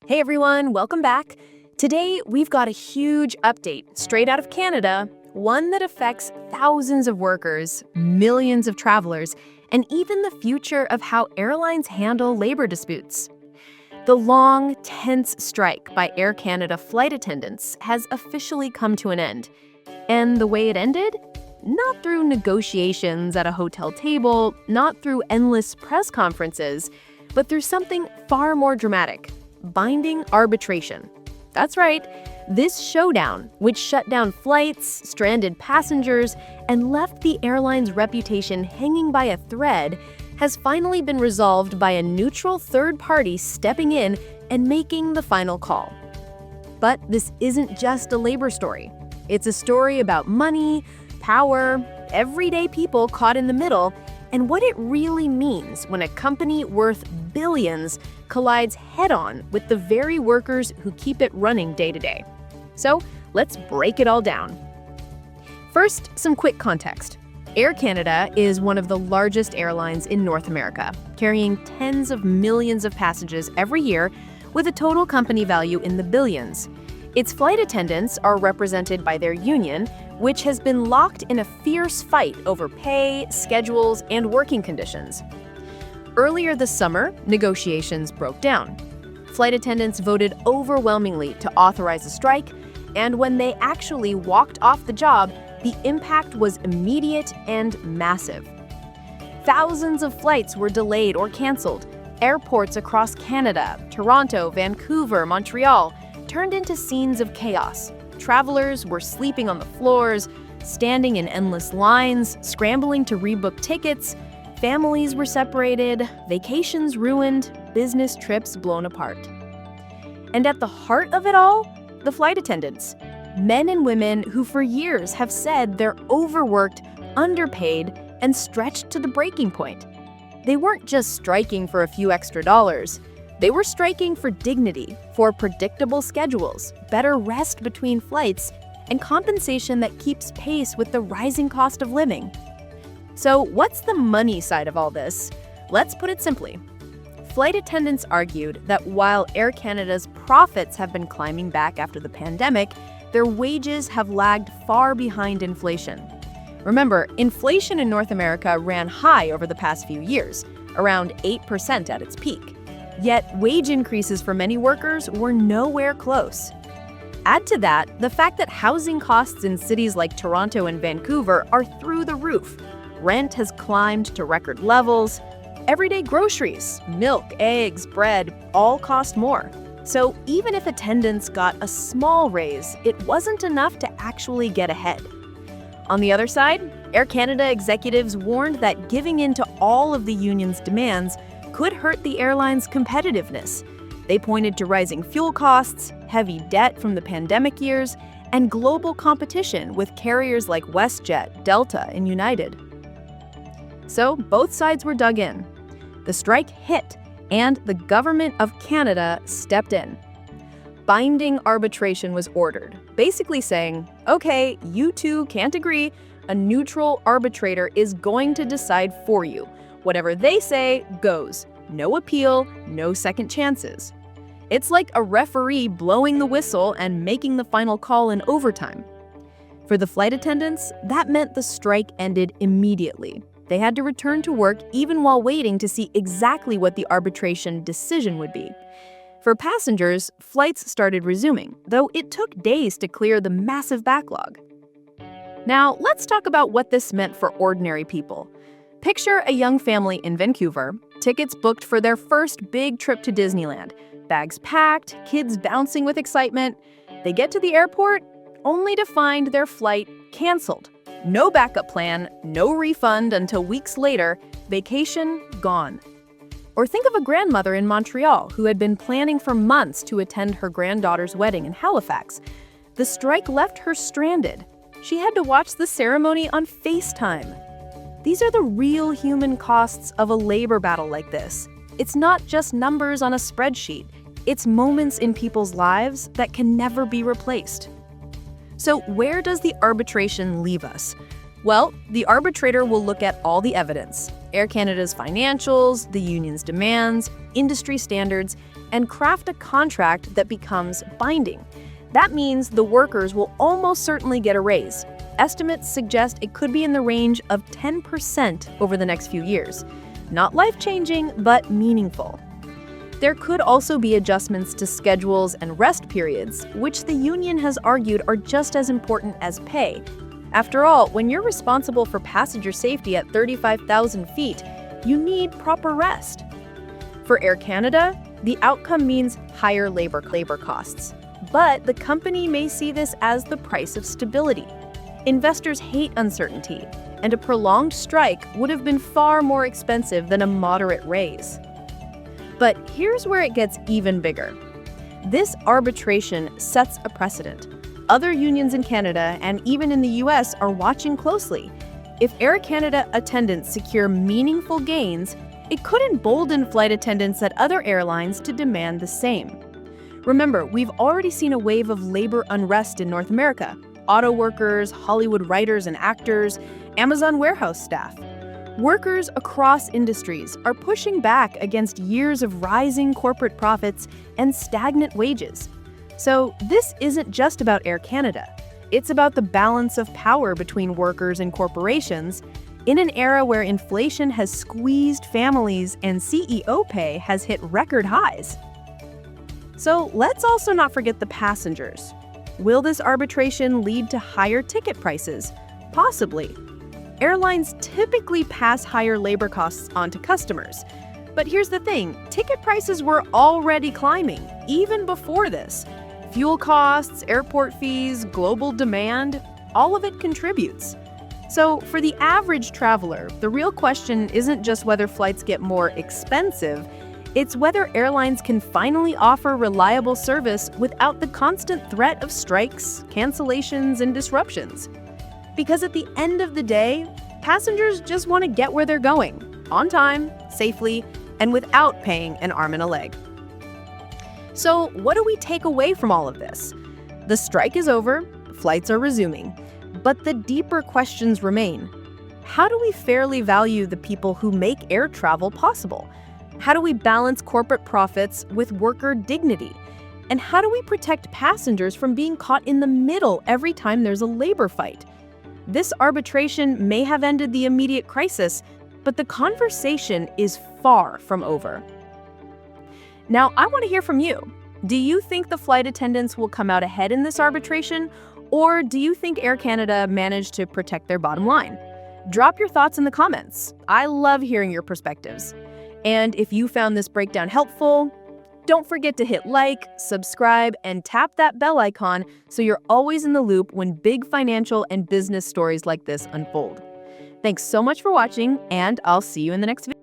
Hey everyone, welcome back. Today, we've got a huge update straight out of Canada, one that affects thousands of workers, millions of travelers, and even the future of how airlines handle labor disputes. The long, tense strike by Air Canada flight attendants has officially come to an end. And the way it ended? Not through negotiations at a hotel table, not through endless press conferences, but through something far more dramatic: binding arbitration. That's right, this showdown, which shut down flights, stranded passengers, and left the airline's reputation hanging by a thread, has finally been resolved by a neutral third party stepping in and making the final call. But this isn't just a labor story. It's a story about money, power, everyday people caught in the middle, and what it really means when a company worth billions collides head-on with the very workers who keep it running day to day. So let's break it all down. First, some quick context. Air Canada is one of the largest airlines in North America, carrying tens of millions of passengers every year with a total company value in the billions. Its flight attendants are represented by their union, which has been locked in a fierce fight over pay, schedules, and working conditions. Earlier this summer, negotiations broke down. Flight attendants voted overwhelmingly to authorize a strike, and when they actually walked off the job, the impact was immediate and massive. Thousands of flights were delayed or canceled. Airports across Canada, Toronto, Vancouver, Montreal, turned into scenes of chaos. Travelers were sleeping on the floors, standing in endless lines, scrambling to rebook tickets. Families were separated, vacations ruined, business trips blown apart. And at the heart of it all, the flight attendants. Men and women who for years have said they're overworked, underpaid, and stretched to the breaking point. They weren't just striking for a few extra dollars. They were striking for dignity, for predictable schedules, better rest between flights, and compensation that keeps pace with the rising cost of living. So what's the money side of all this? Let's put it simply. Flight attendants argued that while Air Canada's profits have been climbing back after the pandemic, their wages have lagged far behind inflation. Remember, inflation in North America ran high over the past few years, around 8% at its peak. Yet, wage increases for many workers were nowhere close. Add to that the fact that housing costs in cities like Toronto and Vancouver are through the roof. Rent has climbed to record levels. Everyday groceries, milk, eggs, bread, all cost more. So even if attendants got a small raise, it wasn't enough to actually get ahead. On the other side, Air Canada executives warned that giving in to all of the union's demands could hurt the airline's competitiveness. They pointed to rising fuel costs, heavy debt from the pandemic years, and global competition with carriers like WestJet, Delta, and United. So both sides were dug in. The strike hit, and the government of Canada stepped in. Binding arbitration was ordered, basically saying, okay, you two can't agree, a neutral arbitrator is going to decide for you. Whatever they say goes. No appeal, no second chances. It's like a referee blowing the whistle and making the final call in overtime. For the flight attendants, that meant the strike ended immediately. They had to return to work even while waiting to see exactly what the arbitration decision would be. For passengers, flights started resuming, though it took days to clear the massive backlog. Now, let's talk about what this meant for ordinary people. Picture a young family in Vancouver, tickets booked for their first big trip to Disneyland, bags packed, kids bouncing with excitement. They get to the airport, only to find their flight canceled. No backup plan, no refund until weeks later, vacation gone. Or think of a grandmother in Montreal who had been planning for months to attend her granddaughter's wedding in Halifax. The strike left her stranded. She had to watch the ceremony on FaceTime. These are the real human costs of a labor battle like this. It's not just numbers on a spreadsheet. It's moments in people's lives that can never be replaced. So where does the arbitration leave us? Well, the arbitrator will look at all the evidence: Air Canada's financials, the union's demands, industry standards, and craft a contract that becomes binding. That means the workers will almost certainly get a raise. Estimates suggest it could be in the range of 10% over the next few years. Not life-changing, but meaningful. There could also be adjustments to schedules and rest periods, which the union has argued are just as important as pay. After all, when you're responsible for passenger safety at 35,000 feet, you need proper rest. For Air Canada, the outcome means higher labor costs. But the company may see this as the price of stability. Investors hate uncertainty, and a prolonged strike would have been far more expensive than a moderate raise. But here's where it gets even bigger. This arbitration sets a precedent. Other unions in Canada and even in the US are watching closely. If Air Canada attendants secure meaningful gains, it could embolden flight attendants at other airlines to demand the same. Remember, we've already seen a wave of labor unrest in North America. Auto workers, Hollywood writers and actors, Amazon warehouse staff. Workers across industries are pushing back against years of rising corporate profits and stagnant wages. So this isn't just about Air Canada. It's about the balance of power between workers and corporations in an era where inflation has squeezed families and CEO pay has hit record highs. So let's also not forget the passengers. Will this arbitration lead to higher ticket prices? Possibly. Airlines typically pass higher labor costs on to customers. But here's the thing, ticket prices were already climbing, even before this. Fuel costs, airport fees, global demand, all of it contributes. So for the average traveler, the real question isn't just whether flights get more expensive, it's whether airlines can finally offer reliable service without the constant threat of strikes, cancellations, and disruptions. Because at the end of the day, passengers just want to get where they're going, on time, safely, and without paying an arm and a leg. So what do we take away from all of this? The strike is over, flights are resuming, but the deeper questions remain. How do we fairly value the people who make air travel possible? How do we balance corporate profits with worker dignity? And how do we protect passengers from being caught in the middle every time there's a labor fight? This arbitration may have ended the immediate crisis, but the conversation is far from over. Now, I want to hear from you. Do you think the flight attendants will come out ahead in this arbitration, or do you think Air Canada managed to protect their bottom line? Drop your thoughts in the comments. I love hearing your perspectives. And if you found this breakdown helpful, don't forget to hit like, subscribe, and tap that bell icon so you're always in the loop when big financial and business stories like this unfold. Thanks so much for watching, and I'll see you in the next video.